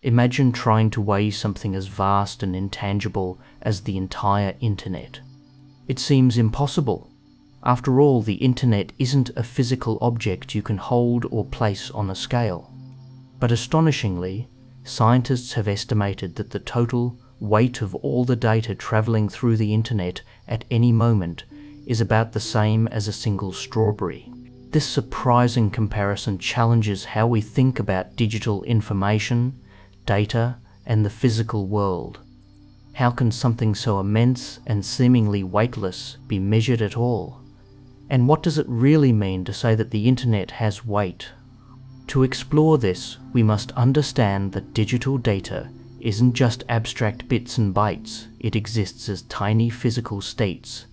Imagine trying to weigh something as vast and intangible as the entire internet. It seems impossible. After all, the internet isn't a physical object you can hold or place on a scale. But astonishingly, scientists have estimated that the total weight of all the data traveling through the internet at any moment is about the same as a single strawberry. This surprising comparison challenges how we think about digital information, data, and the physical world. How can something so immense and seemingly weightless be measured at all? And what does it really mean to say that the internet has weight? To explore this, we must understand that digital data isn't just abstract bits and bytes. It exists as tiny physical states,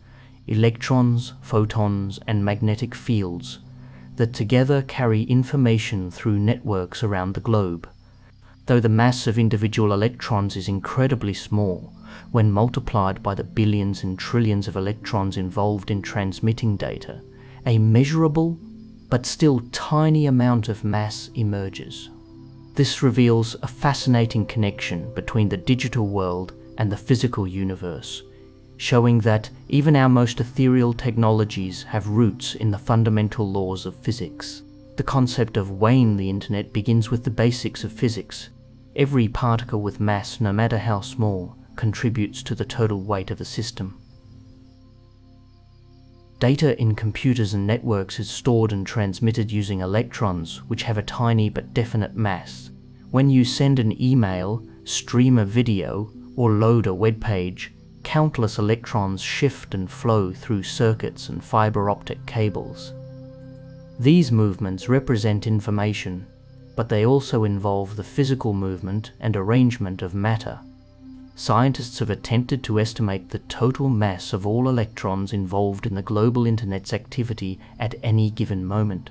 electrons, photons, and magnetic fields that together carry information through networks around the globe. Though the mass of individual electrons is incredibly small, when multiplied by the billions and trillions of electrons involved in transmitting data, a measurable but still tiny amount of mass emerges. This reveals a fascinating connection between the digital world and the physical universe, showing that even our most ethereal technologies have roots in the fundamental laws of physics. The concept of weighing the internet begins with the basics of physics. Every particle with mass, no matter how small, contributes to the total weight of a system. Data in computers and networks is stored and transmitted using electrons, which have a tiny but definite mass. When you send an email, stream a video, or load a web page, countless electrons shift and flow through circuits and fiber optic cables. These movements represent information, but they also involve the physical movement and arrangement of matter. Scientists have attempted to estimate the total mass of all electrons involved in the global internet's activity at any given moment.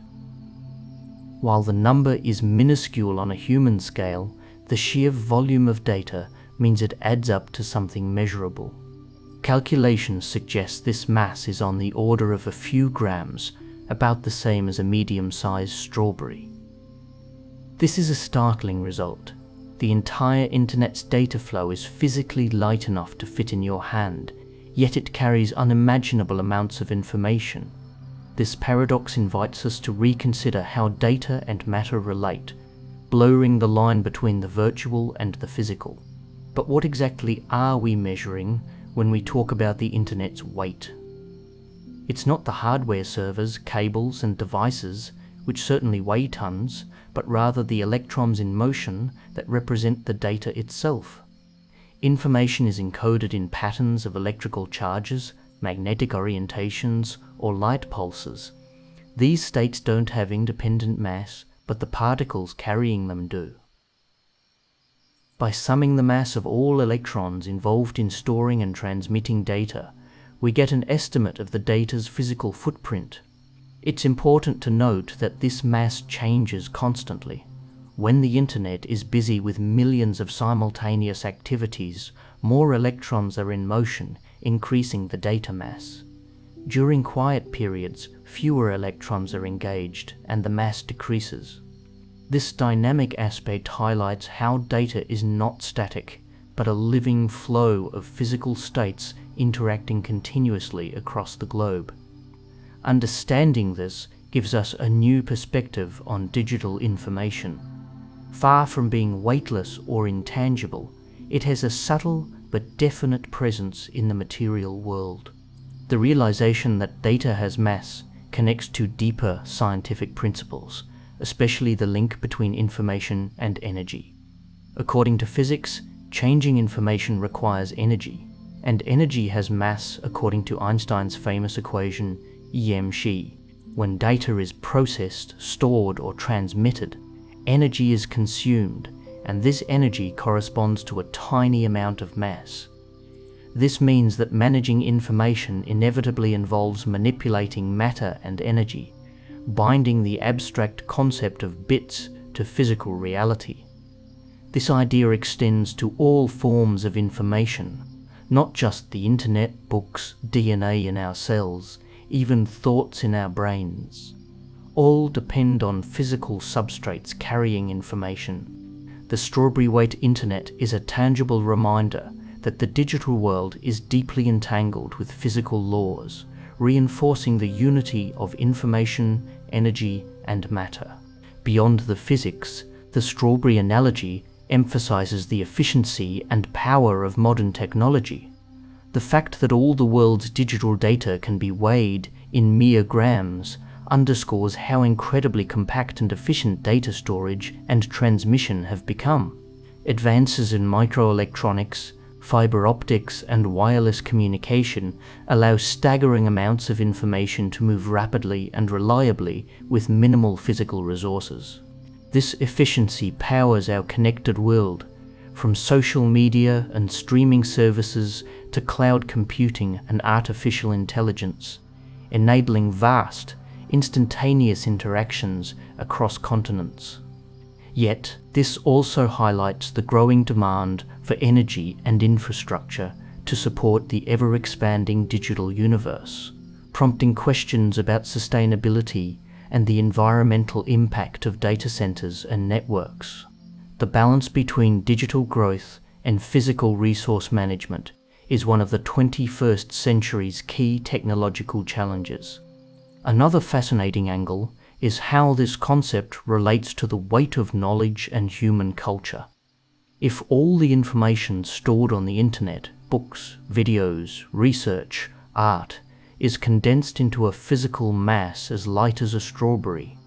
While the number is minuscule on a human scale, the sheer volume of data means it adds up to something measurable. Calculations suggest this mass is on the order of a few grams, about the same as a medium-sized strawberry. This is a startling result. The entire internet's data flow is physically light enough to fit in your hand, yet it carries unimaginable amounts of information. This paradox invites us to reconsider how data and matter relate, blurring the line between the virtual and the physical. But what exactly are we measuring when we talk about the internet's weight? It's not the hardware servers, cables, and devices, which certainly weigh tons, but rather the electrons in motion that represent the data itself. Information is encoded in patterns of electrical charges, magnetic orientations, or light pulses. These states don't have independent mass, but the particles carrying them do. By summing the mass of all electrons involved in storing and transmitting data, we get an estimate of the data's physical footprint. It's important to note that this mass changes constantly. When the internet is busy with millions of simultaneous activities, more electrons are in motion, increasing the data mass. During quiet periods, fewer electrons are engaged and the mass decreases. This dynamic aspect highlights how data is not static, but a living flow of physical states interacting continuously across the globe. Understanding this gives us a new perspective on digital information. Far from being weightless or intangible, it has a subtle but definite presence in the material world. The realization that data has mass connects to deeper scientific principles, especially the link between information and energy. According to physics, changing information requires energy, and energy has mass according to Einstein's famous equation E.m.c. When data is processed, stored, or transmitted, energy is consumed, and this energy corresponds to a tiny amount of mass. This means that managing information inevitably involves manipulating matter and energy, binding the abstract concept of bits to physical reality. This idea extends to all forms of information, not just the internet, books, DNA in our cells, even thoughts in our brains. All depend on physical substrates carrying information. The strawberry weight internet is a tangible reminder that the digital world is deeply entangled with physical laws, reinforcing the unity of information, energy, and matter. Beyond the physics, the strawberry analogy emphasizes the efficiency and power of modern technology. The fact that all the world's digital data can be weighed in mere grams underscores how incredibly compact and efficient data storage and transmission have become. Advances in microelectronics, fiber optics, and wireless communication allow staggering amounts of information to move rapidly and reliably with minimal physical resources. This efficiency powers our connected world, from social media and streaming services to cloud computing and artificial intelligence, enabling vast, instantaneous interactions across continents. Yet, this also highlights the growing demand for energy and infrastructure to support the ever-expanding digital universe, prompting questions about sustainability and the environmental impact of data centers and networks. The balance between digital growth and physical resource management is one of the 21st century's key technological challenges. Another fascinating angle is how this concept relates to the weight of knowledge and human culture. If all the information stored on the internet, books, videos, research, art, is condensed into a physical mass as light as a strawberry,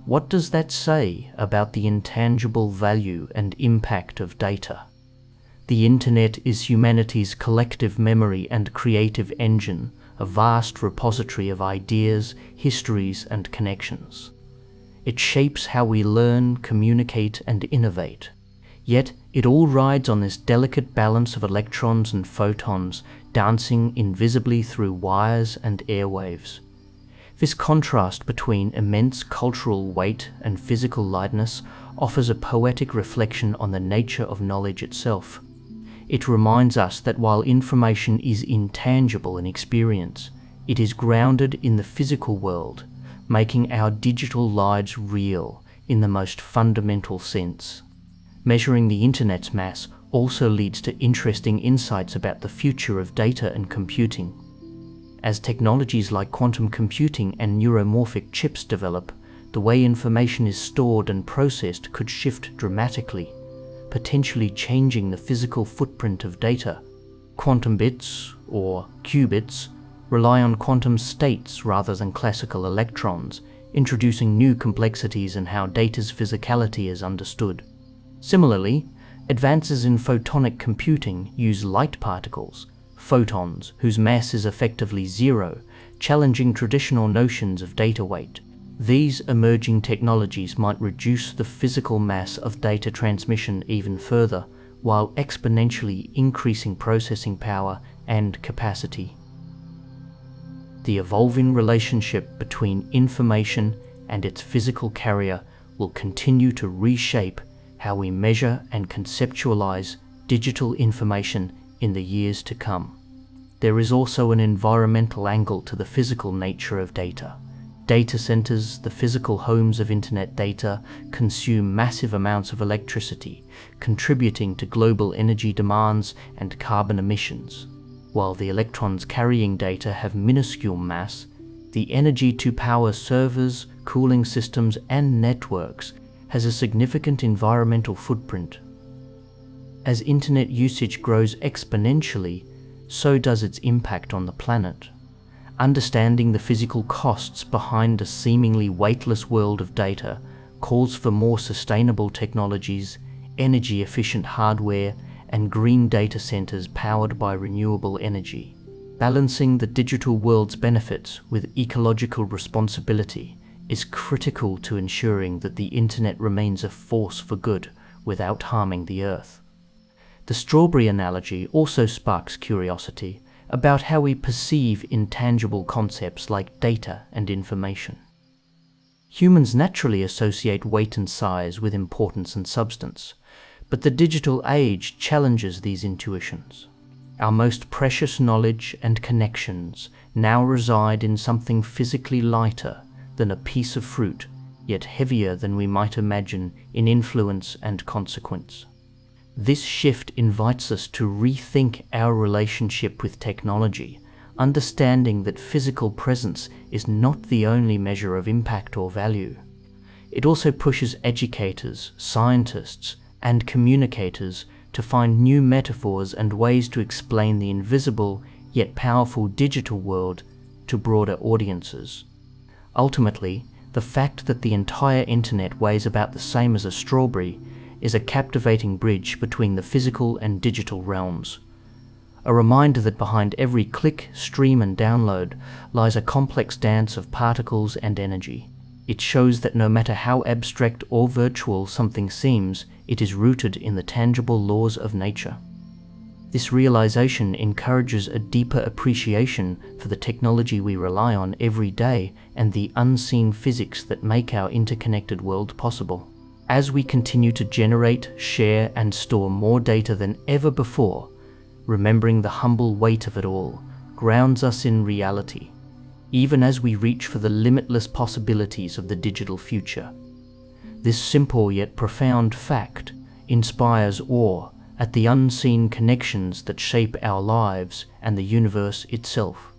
what does that say about the intangible value and impact of data? The internet is humanity's collective memory and creative engine, a vast repository of ideas, histories, and connections. It shapes how we learn, communicate, and innovate. Yet, it all rides on this delicate balance of electrons and photons dancing invisibly through wires and airwaves. This contrast between immense cultural weight and physical lightness offers a poetic reflection on the nature of knowledge itself. It reminds us that while information is intangible in experience, it is grounded in the physical world, making our digital lives real in the most fundamental sense. Measuring the internet's mass also leads to interesting insights about the future of data and computing. As technologies like quantum computing and neuromorphic chips develop, the way information is stored and processed could shift dramatically, potentially changing the physical footprint of data. Quantum bits, or qubits, rely on quantum states rather than classical electrons, introducing new complexities in how data's physicality is understood. Similarly, advances in photonic computing use light particles, photons, whose mass is effectively zero, challenging traditional notions of data weight. These emerging technologies might reduce the physical mass of data transmission even further, while exponentially increasing processing power and capacity. The evolving relationship between information and its physical carrier will continue to reshape how we measure and conceptualize digital information in the years to come. There is also an environmental angle to the physical nature of data. Data centers, the physical homes of internet data, consume massive amounts of electricity, contributing to global energy demands and carbon emissions. While the electrons carrying data have minuscule mass, the energy to power servers, cooling systems, and networks has a significant environmental footprint. As internet usage grows exponentially, so does its impact on the planet. Understanding the physical costs behind a seemingly weightless world of data calls for more sustainable technologies, energy-efficient hardware, and green data centers powered by renewable energy. Balancing the digital world's benefits with ecological responsibility is critical to ensuring that the internet remains a force for good without harming the Earth. The strawberry analogy also sparks curiosity about how we perceive intangible concepts like data and information. Humans naturally associate weight and size with importance and substance, but the digital age challenges these intuitions. Our most precious knowledge and connections now reside in something physically lighter than a piece of fruit, yet heavier than we might imagine in influence and consequence. This shift invites us to rethink our relationship with technology, understanding that physical presence is not the only measure of impact or value. It also pushes educators, scientists, and communicators to find new metaphors and ways to explain the invisible yet powerful digital world to broader audiences. Ultimately, the fact that the entire internet weighs about the same as a strawberry is a captivating bridge between the physical and digital realms. A reminder that behind every click, stream, and download lies a complex dance of particles and energy. It shows that no matter how abstract or virtual something seems, it is rooted in the tangible laws of nature. This realization encourages a deeper appreciation for the technology we rely on every day and the unseen physics that make our interconnected world possible. As we continue to generate, share, and store more data than ever before, remembering the humble weight of it all grounds us in reality, even as we reach for the limitless possibilities of the digital future. This simple yet profound fact inspires awe at the unseen connections that shape our lives and the universe itself.